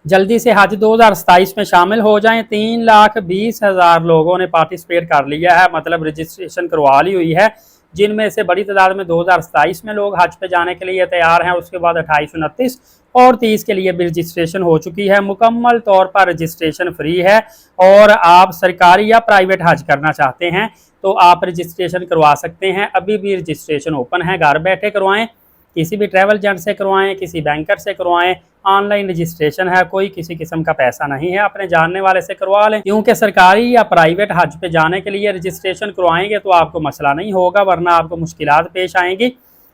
जल्दी से हज 2027 में शामिल हो जाएं। 3,20,000 लोगों ने पार्टिसिपेट कर लिया है, मतलब रजिस्ट्रेशन करवा ली हुई है, जिनमें से बड़ी तादाद में 2027 में लोग हज पे जाने के लिए तैयार हैं। उसके बाद 28, 29 और 30 के लिए भी रजिस्ट्रेशन हो चुकी है। मुकम्मल तौर पर रजिस्ट्रेशन फ्री है, और आप सरकारी या प्राइवेट हज करना चाहते हैं तो आप रजिस्ट्रेशन करवा सकते हैं। अभी भी रजिस्ट्रेशन ओपन है, घर बैठे करवाएं, किसी भी ट्रैवल एजेंट से करवाएं, किसी बैंकर से करवाएं। ऑनलाइन रजिस्ट्रेशन है, कोई किसी किस्म का पैसा नहीं है, अपने जानने वाले से करवा लें, क्योंकि सरकारी या प्राइवेट हज पे जाने के लिए रजिस्ट्रेशन करवाएंगे तो आपको मसला नहीं होगा, वरना आपको मुश्किलात पेश आएंगी।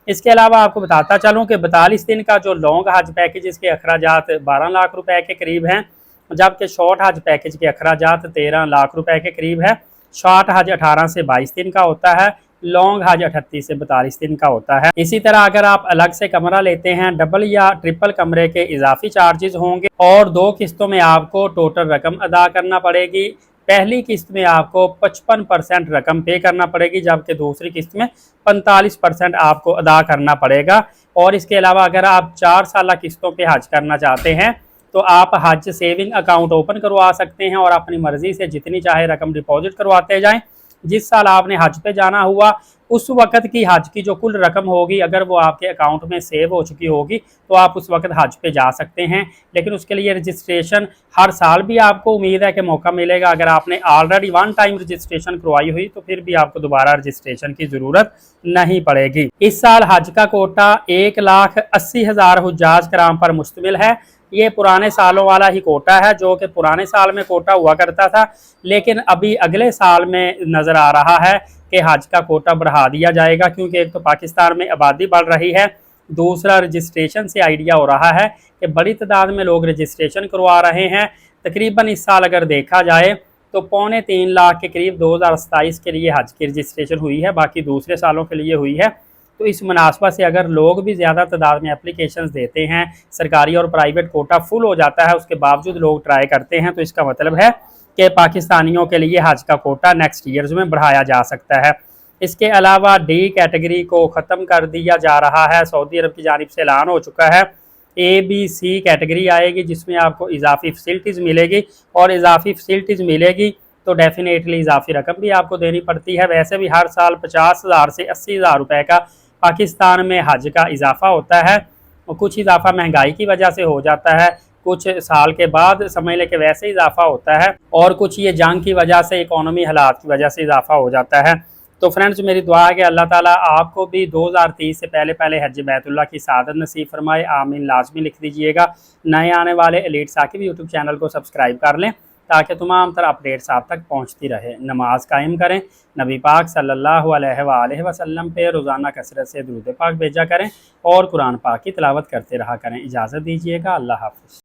इसके अलावा आपको बताता चलूँ कि 42 दिन का जो लॉन्ग हज पैकेज, इसके अखराजात 12 लाख रुपए के करीब हैं, जबकि शॉर्ट हज पैकेज के अखराजात 13 लाख रुपए के करीब है। शॉर्ट हज 18 से 22 दिन का होता है, लॉन्ग हज 38 से 42 दिन का होता है। इसी तरह अगर आप अलग से कमरा लेते हैं, डबल या ट्रिपल कमरे के इजाफी चार्जेस होंगे, और 2 किस्तों में आपको टोटल रकम अदा करना पड़ेगी। पहली किस्त में आपको 55% रकम पे करना पड़ेगी, जबकि दूसरी किस्त में 45% आपको अदा करना पड़ेगा। और इसके अलावा अगर आप 4 साल किस्तों पे हज करना चाहते हैं तो आप हज सेविंग अकाउंट ओपन करवा सकते हैं, और अपनी मर्जी से जितनी चाहे रकम डिपॉजिट करवाते जाएं। जिस साल आपने हज पे जाना हुआ उस वक़्त की हज की जो कुल रकम होगी, अगर वो आपके अकाउंट में सेव हो चुकी होगी तो आप उस वक़्त हज पे जा सकते हैं। लेकिन उसके लिए रजिस्ट्रेशन हर साल भी आपको उम्मीद है कि मौका मिलेगा। अगर आपने ऑलरेडी 1 टाइम रजिस्ट्रेशन करवाई हुई तो फिर भी आपको दोबारा रजिस्ट्रेशन की ज़रूरत नहीं पड़ेगी। इस साल हज का कोटा 1,80,000 हुज्जाज कराम पर मुश्तमिल है। ये पुराने सालों वाला ही कोटा है, जो कि पुराने साल में कोटा हुआ करता था, लेकिन अभी अगले साल में नज़र आ रहा है कि हज का कोटा बढ़ा दिया जाएगा, क्योंकि एक तो पाकिस्तान में आबादी बढ़ रही है, दूसरा रजिस्ट्रेशन से आइडिया हो रहा है कि बड़ी तादाद में लोग रजिस्ट्रेशन करवा रहे हैं। तकरीबन इस साल अगर देखा जाए तो 2.25 लाख के करीब 2027 के लिए हज की रजिस्ट्रेशन हुई है, बाकी दूसरे सालों के लिए हुई है। तो इस मुनासबत से अगर लोग भी ज़्यादा तादाद में एप्लीकेशंस देते हैं, सरकारी और प्राइवेट कोटा फुल हो जाता है, उसके बावजूद लोग ट्राई करते हैं, तो इसका मतलब है कि पाकिस्तानियों के लिए हज का कोटा नेक्स्ट ईयर्स में बढ़ाया जा सकता है। इसके अलावा डी कैटेगरी को ख़त्म कर दिया जा रहा है, सऊदी अरब की जानिब से ऐलान हो चुका है। ए बी सी कैटेगरी आएगी, जिसमें आपको इजाफी फैसिलिटीज़ मिलेगी, और इजाफी फैसिलिटीज़ मिलेगी तो डेफिनेटली इजाफी रकम भी आपको देनी पड़ती है। वैसे भी हर साल 50,000 से 80,000 रुपये का पाकिस्तान में हज का इजाफा होता है, और कुछ इजाफा महंगाई की वजह से हो जाता है, कुछ साल के बाद समझ लें कि वैसे इजाफा होता है, और कुछ ये जंग की वजह से, इकोनॉमी हालात की वजह से इजाफा हो जाता है। तो फ्रेंड्स, मेरी दुआ है कि अल्लाह ताला आपको भी 2030 से पहले पहले हज बैतुल्लाह की सादत नसीब फरमाए, आमीन लाजमी लिख दीजिएगा। नए आने वाले एलीट साकिब यूट्यूब चैनल को सब्सक्राइब कर लें, ताकि तमाम तरह अपडेट्स आप तक पहुँचती रहे। नमाज कायम करें, नबी पाक सल्लल्लाहु अलैहि वसल्लम पे रोज़ाना कसरत से दुरूद पाक भेजा करें, और कुरान पाक की तिलावत करते रहा करें। इजाज़त दीजिएगा, अल्लाह हाफ़िज़।